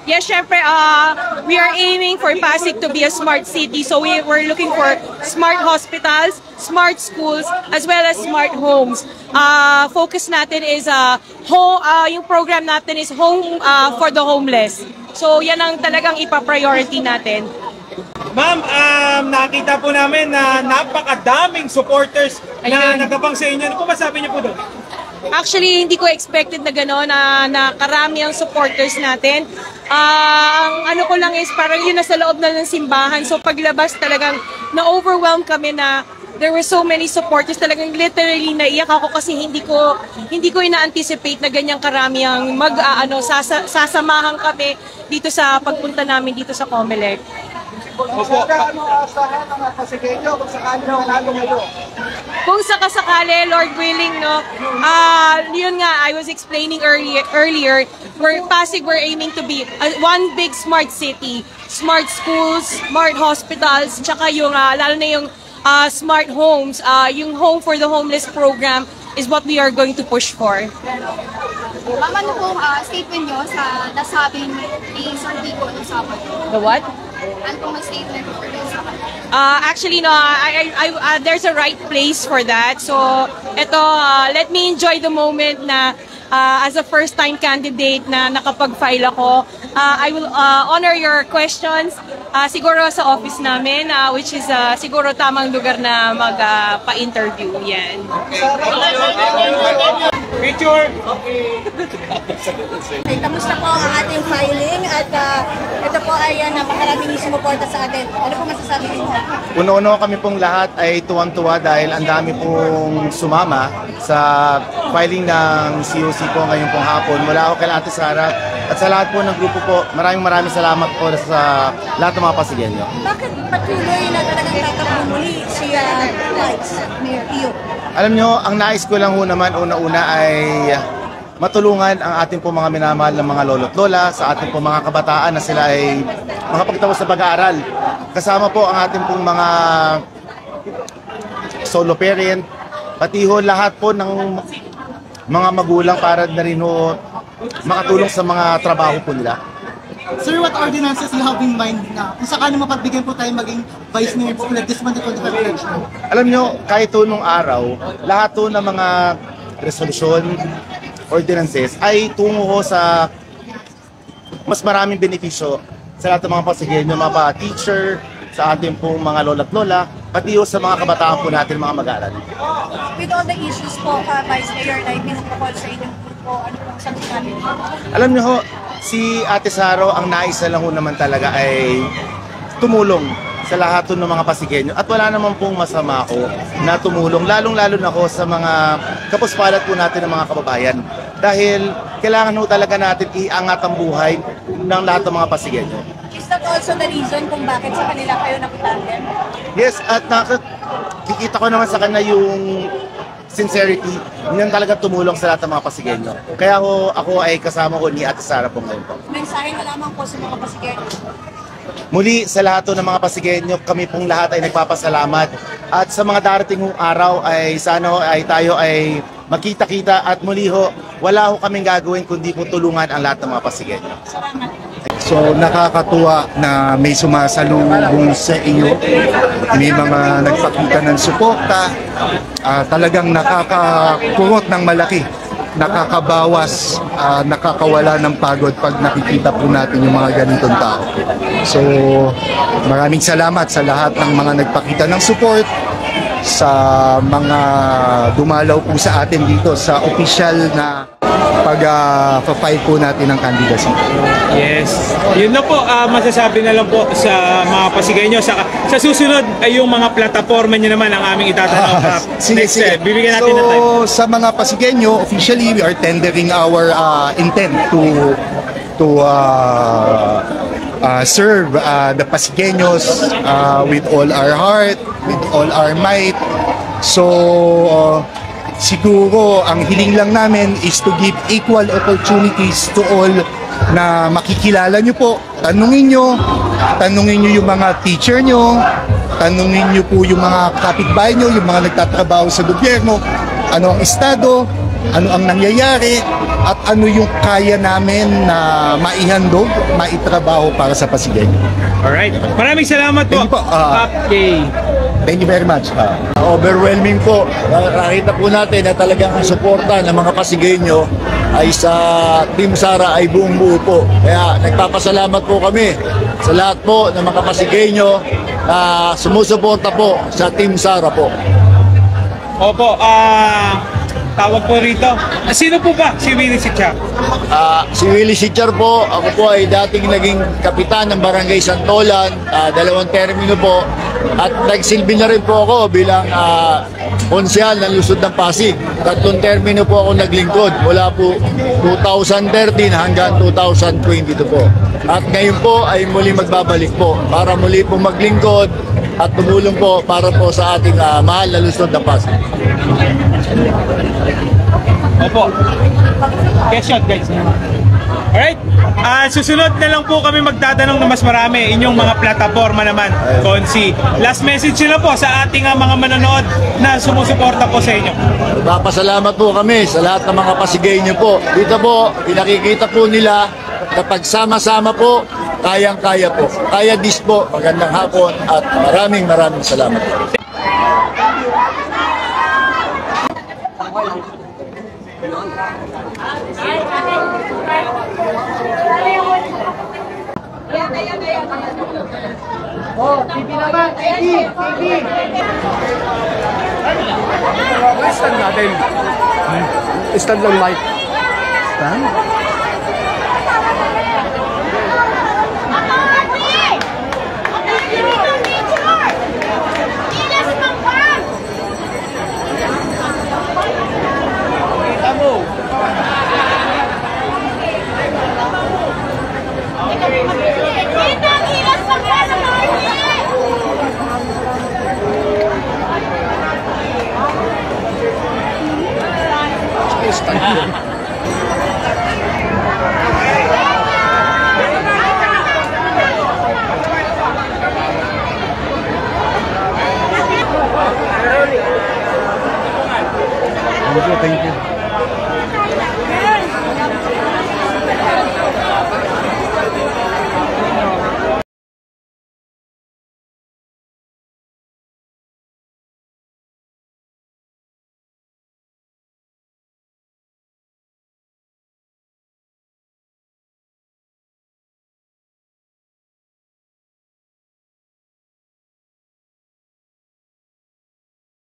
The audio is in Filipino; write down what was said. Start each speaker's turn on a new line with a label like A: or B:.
A: Yes, syempre, we are aiming for Pasig to be a smart city. So we're looking for smart hospitals, smart schools, as well as smart homes. Focus natin is yung program natin is home for the homeless. So yan ang talagang ipa-priority natin.
B: Ma'am, nakita po namin na napakadaming supporters na nagabang sa inyo. Ano po masabi niyo po doon?
A: Actually, hindi ko expected na gano'n na karami ang supporters natin. Ang ano ko lang is parang yun nasa loob na ng simbahan. So paglabas talagang na-overwhelm kami na there were so many supporters. Talagang literally naiyak ako kasi hindi ko ina-anticipate na ganyang karami ang sasamahan kami dito sa pagpunta namin dito sa Comelec. Kung sakasakali, Lord willing, no, yun nga, I was explaining earlier, Pasig, we're aiming to be one big smart city, smart schools, smart hospitals, tsaka yung, lalo na yung smart homes, yung Home for the Homeless program is what we are going to push for.
C: Ma'am, ano pong statement nyo sa nasabing ni Sir Vico ng Sabado?
A: The what?
C: Ano pong statement for this?
A: Actually, no, there's a right place for that. So, let me enjoy the moment na as a first-time candidate na nakapag-file ako. I will honor your questions siguro sa office namin, which is siguro tamang lugar na magpa-interview. Yan.
B: Picture!
D: Okay, kamusta po ang ating filing at ito po ay napakaraming sumuporta sa atin. Ano po masasabi niyo?
E: Uno-uno kami pong lahat ay tuwang-tuwa dahil ang dami pong sumama sa filing ng COC po ngayon pong hapon. Mula ako kay Ate Sara at sa lahat po ng grupo po, maraming salamat po sa lahat ng mga Pasigenyo.
D: Bakit patuloy na talagang tatakbo muli si Mayor Pio?
E: Alam nyo, ang nais ko lang ho naman una-una ay matulungan ang ating po mga minamahal ng mga lolo't lola, sa ating po mga kabataan na sila ay makapagtapos sa pag-aaral. Kasama po ang ating pong mga solo parent, pati ho lahat po ng mga magulang para na rin ho makatulong sa mga trabaho po nila.
F: Sir, what ordinances you have in mind na kung sakali mapagbigyan po tayo maging Vice Mayor po this month of election?
E: Alam nyo, kahit po nung araw, lahat po ng mga resolusyon, ordinances ay tungo ho sa mas maraming benepisyo sa lahat ng mga Pasigenyo, mga teacher, sa ating pong mga lola't lola, pati ho sa mga kabataan po natin, mga mag-aaral.
D: With all the issues po, Vice Mayor, na pinupropol sa inyong grupo, ano pong sagot namin?
E: Alam niyo ho, si Ate Saro, ang nais na lang ho naman talaga ay tumulong sa lahat ng mga Pasigenyo. At wala naman pong masama ako na tumulong, lalong-lalo na ako sa mga kapuspalat po natin ng mga kababayan. Dahil kailangan ho talaga natin iangat ang buhay ng lahat ng mga Pasigenyo.
D: Is that also the reason kung bakit sa kanila kayo nakutarget?
E: Yes, at nakikita ko naman sa kanya yung sincerity, yun talaga tumulong sa lahat ng mga Pasigenyo. Kaya ako ay kasama ko ni Ate Sara po ngayon po.
D: Mensahe na lamang po sa mga Pasigenyo.
E: Muli sa lahat ng mga Pasigenyo, kami pong lahat ay nagpapasalamat. At sa mga darating araw ay sana ay tayo ay makita-kita at muli ho, wala ho kaming gagawin kundi po tulungan ang lahat ng mga Pasigenyo.
G: So nakakatuwa na may sumasalubong sa inyo, may mga nagpakita ng suporta, talagang nakakakurot ng malaki, nakakabawas, nakakawala ng pagod pag nakikita po natin yung mga ganitong tao. So maraming salamat sa lahat ng mga nagpakita ng support, sa mga dumalaw po sa atin dito sa official na pag-file po natin ng candidacy.
B: Yes. Yun na po, masasabi na lang po sa mga Pasigenyo. Sa susunod ay yung mga plataforma nyo naman ang aming itatanong.
G: Sige.
B: Bibigyan natin ng time.
G: So, sa mga Pasigenyo, officially we are tendering our intent to serve the Pasigeños with all our heart, with all our might. So, siguro ang hiling lang namin is to give equal opportunities to all na makikilala nyo po. Tanungin nyo yung mga teacher nyo, tanungin nyo po yung mga kapitbahay nyo, yung mga nagtatrabaho sa gobyerno, ano ang estado, ano ang nangyayari at ano yung kaya namin na maihandog, maitrabaho para sa Pasigueño.
B: Alright. Maraming salamat po.
G: Thank you po.
B: Okay.
G: Thank you very much.
H: Overwhelming po. Nakita po natin na talagang ang suporta ng mga Pasigueño ay sa Team Sara ay buong buo po. Kaya nagpapasalamat po kami sa lahat po ng mga Pasigueño na sumusuporta po sa Team Sara po.
B: Opo, tawag po rito. Sino po ba si Willie Sitchar?
H: Si Willie Sitchar po, ako po ay dating naging kapitan ng Barangay Santolan, 2 termino po. At nagsilbi na rin po ako bilang konsyal ng Lungsod ng Pasig. 3 termino po ako naglingkod mula po 2013 hanggang 2022 po. At ngayon po ay muli magbabalik po para muli po maglingkod at tumulong po para po sa ating mahal na Lungsod ng Pasig.
B: Opo. Question, guys. Alright. Susunod na lang po kami magtatanong na mas marami inyong mga plataforma naman, Konsi. Last message nila po sa ating mga manonood na sumusuporta po sa inyo.
H: Papasalamat po kami sa lahat ng mga Pasigueño po. Dito po, pinakikita po nila kapag sama-sama po, kayang-kaya po. Kaya dis po, magandang hapon at maraming salamat po.
F: Oh, TV naman, TV.
I: Stand natin. Stand ng mic. Stand? Stand.